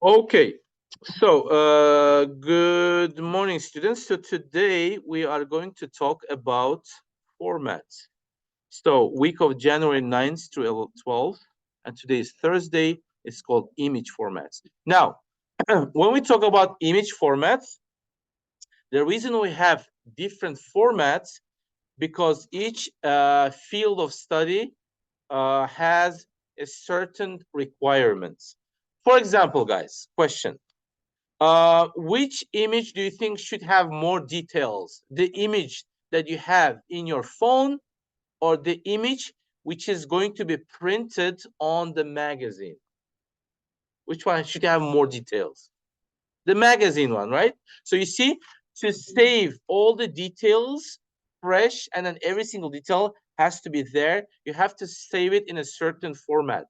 Okay, so good morning, students. So today we are going to talk about formats. So week of January 9th to 12th, and today is Thursday. It's called image formats. Now, when we talk about image formats, the reason we have different formats because each field of study has a certain requirements. For example, guys, question. Which image do you think should have more details? The image that you have in your phone or the image which is going to be printed on the magazine? Which one should have more details? The magazine one, right? So you see, to save all the details fresh and then every single detail has to be there, you have to save it in a certain format.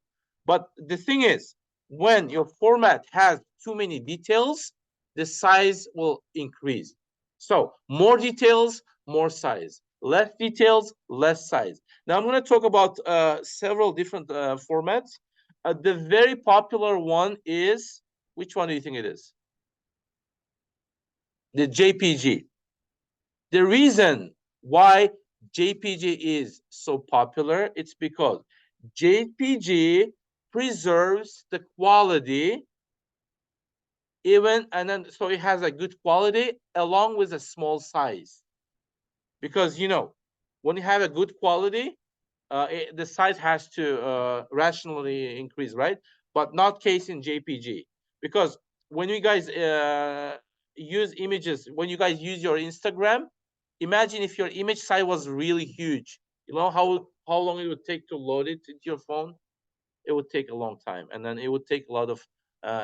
But the thing is, when your format has too many details, the size will increase. So more details, more size. Less details, less size. Now I'm going to talk about several different formats. The very popular one is, which one do you think it is? The JPG. The reason why JPG is so popular, it's because JPG preserves the quality even, and then so it has a good quality along with a small size. Because when you have a good quality, the size has to rationally increase, right? But not case in JPG, because when you guys use images, when you guys use your Instagram, imagine if your image size was really huge. You know how long it would take to load it into your phone? It would take a long time, and then it would take a lot of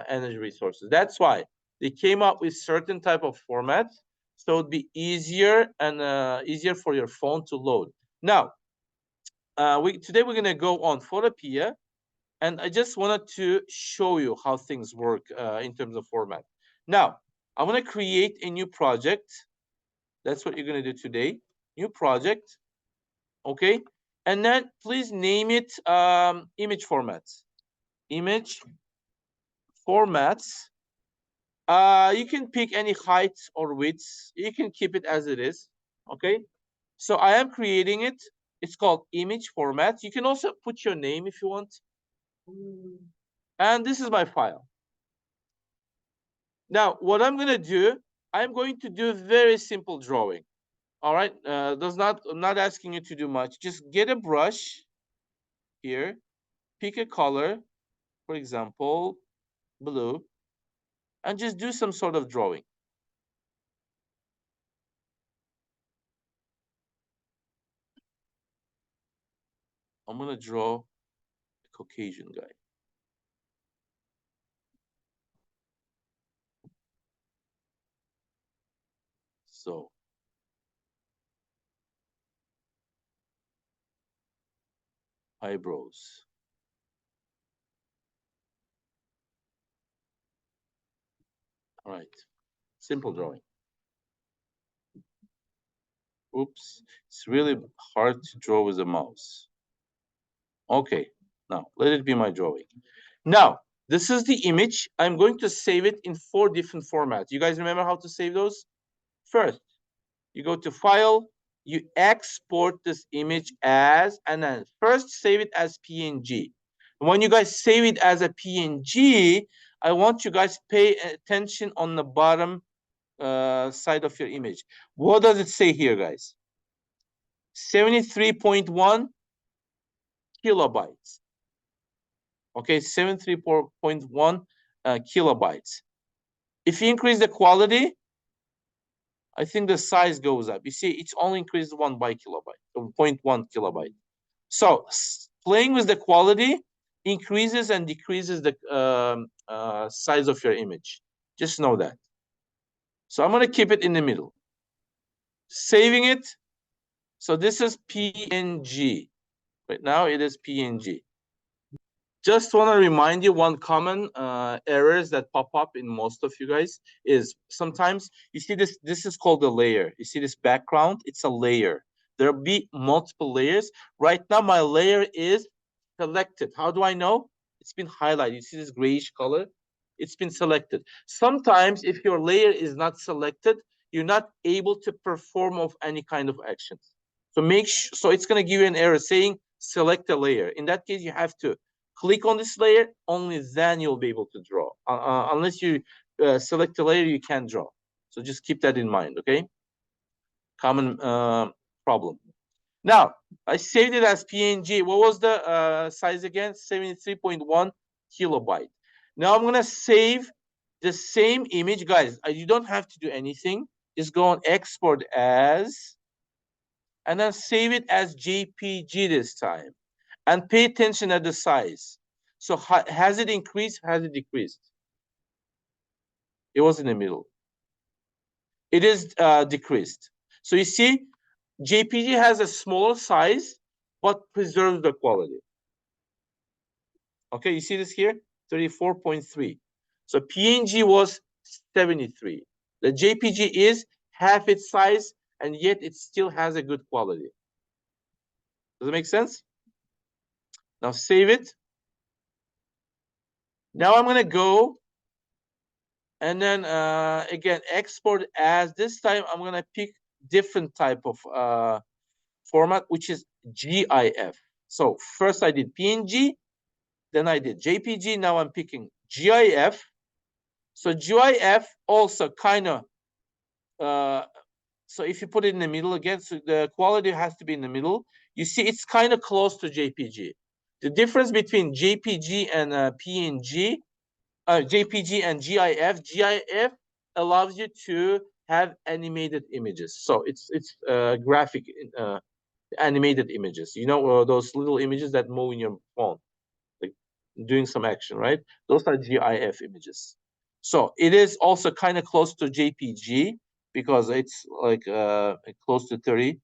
energy resources. That's why they came up with certain type of formats, so it'd be easier and easier for your phone to load. Now, today we're gonna go on Photopea, and I just wanted to show you how things work in terms of format. Now, I'm gonna create a new project. That's what you're gonna do today. New project, okay? And then please name it image formats. Image formats. You can pick any height or width. You can keep it as it is, okay? So I am creating it. It's called image format. You can also put your name if you want. And this is my file. Now, what I'm going to do, I'm going to do a very simple drawing. All right. I'm not asking you to do much. Just get a brush here, pick a color, for example, blue, and just do some sort of drawing. I'm going to draw a Caucasian guy. So eyebrows. All right. Simple drawing. Oops. It's really hard to draw with a mouse. Okay. Now, let it be my drawing. Now, this is the image. I'm going to save it in 4 different formats. You guys remember how to save those? First, you go to File, you export this image as, and then first save it as PNG. When you guys save it as a PNG, I want you guys pay attention on the bottom side of your image. What does it say here, guys? 73.1 kilobytes. Okay, 73.1 kilobytes. If you increase the quality, I think the size goes up. You see, it's only increased 1 by kilobyte, 0.1 kilobyte. So playing with the quality increases and decreases the size of your image. Just know that. So I'm going to keep it in the middle. Saving it. So this is PNG. Right now it is PNG. Just want to remind you, one common errors that pop up in most of you guys is sometimes you see this is called a layer. You see this background, it's a layer. There'll be multiple layers. Right now my layer is selected. How do I know? It's been highlighted. You see this grayish color? it's been selected. Sometimes if your layer is not selected, you're not able to perform of any kind of actions. So so it's going to give you an error saying select a layer. In that case, you have to click on this layer, only then you'll be able to draw. Unless you select a layer, you can't draw. So just keep that in mind, okay? Common problem. Now, I saved it as PNG. What was the size again? 73.1 kilobyte. Now I'm going to save the same image. Guys, you don't have to do anything. Just go on export as, and then save it as JPG this time. And pay attention at the size. So has it increased? Has it decreased? It was in the middle. It is decreased. So you see, JPG has a smaller size, but preserves the quality. Okay, you see this here? 34.3. So PNG was 73. The JPG is half its size, and yet it still has a good quality. Does it make sense? Now save it. Now I'm going to go and then again export as. This time I'm going to pick different type of format, which is GIF. So first I did PNG, then I did JPG. Now I'm picking GIF. So GIF also kind of, so if you put it in the middle again, so the quality has to be in the middle. You see, it's kind of close to JPG. The difference between JPG and PNG, JPG and GIF, GIF allows you to have animated images. So it's graphic animated images. You know, those little images that move in your phone, like doing some action, right? Those are GIF images. So it is also kind of close to JPG because it's like close to 30.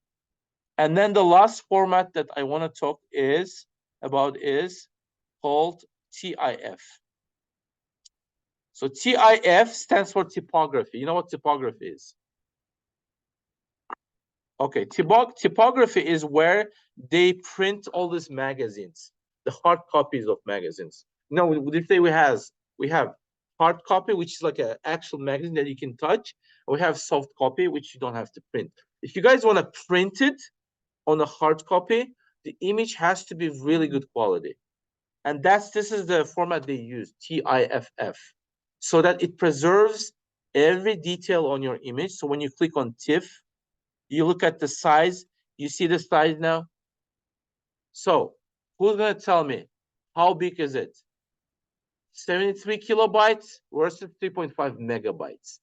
And then the last format that I want to talk about is called TIF. So TIF stands for typography. You know what typography is? Okay, typography is where they print all these magazines, the hard copies of magazines. You know, we say we have hard copy, which is like an actual magazine that you can touch. We have soft copy, which you don't have to print. If you guys want to print it on a hard copy, the image has to be really good quality. And this is the format they use, TIFF, so that it preserves every detail on your image. So when you click on TIFF, you look at the size, you see the size now? So who's going to tell me how big is it? 73 kilobytes versus 3.5 megabytes.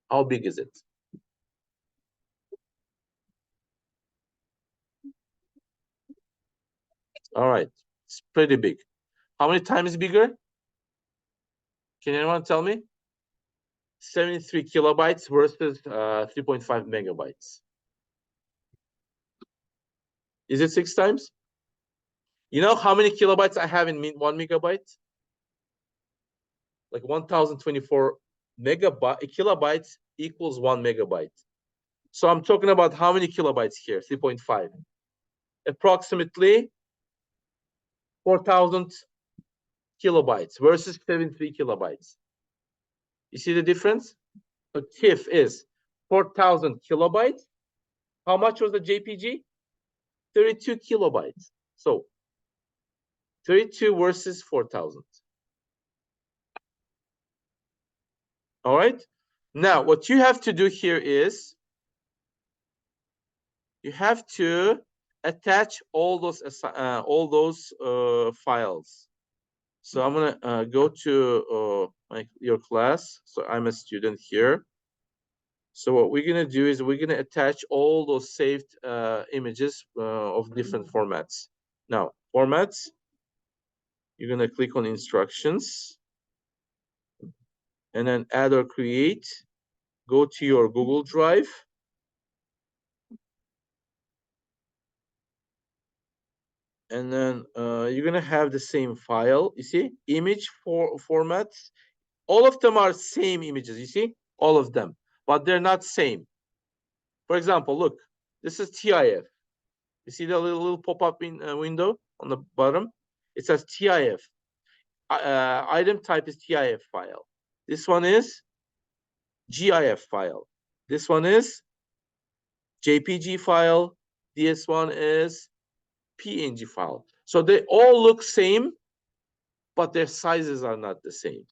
How big is it? All right, it's pretty big. How many times bigger? Can anyone tell me? 73 kilobytes versus 3.5 megabytes. Is it 6 times? You know how many kilobytes I have in 1 megabyte? Like 1024 kilobytes equals 1 megabyte. So I'm talking about how many kilobytes here? 3.5. Approximately 4,000 kilobytes versus 73 kilobytes. You see the difference? So TIFF is 4,000 kilobytes. How much was the JPG? 32 kilobytes. So 32 versus 4,000. All right. Now, what you have to do here is you have to attach all those files. So I'm gonna go to your class. So I'm a student here. So what we're gonna do is we're gonna attach all those saved images of different formats. Now, formats. You're gonna click on instructions, and then add or create. Go to your Google Drive. And then you're gonna have the same file. You see, image formats. All of them are same images. You see, all of them, but they're not same. For example, look, this is TIF. You see the little pop-up in window on the bottom? It says TIF. Item type is TIF file. This one is GIF file. This one is JPG file. This one is PNG file. So they all look same, but their sizes are not the same.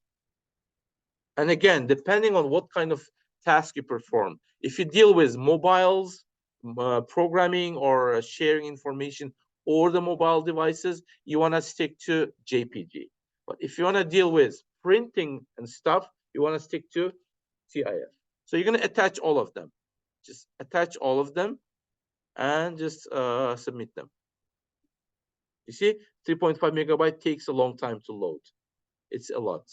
And again, depending on what kind of task you perform, if you deal with mobiles, programming or sharing information or the mobile devices, you want to stick to JPG. But if you want to deal with printing and stuff, you want to stick to TIF. So you're going to attach all of them. Just attach all of them and just submit them. You see, 3.5 megabyte takes a long time to load. It's a lot.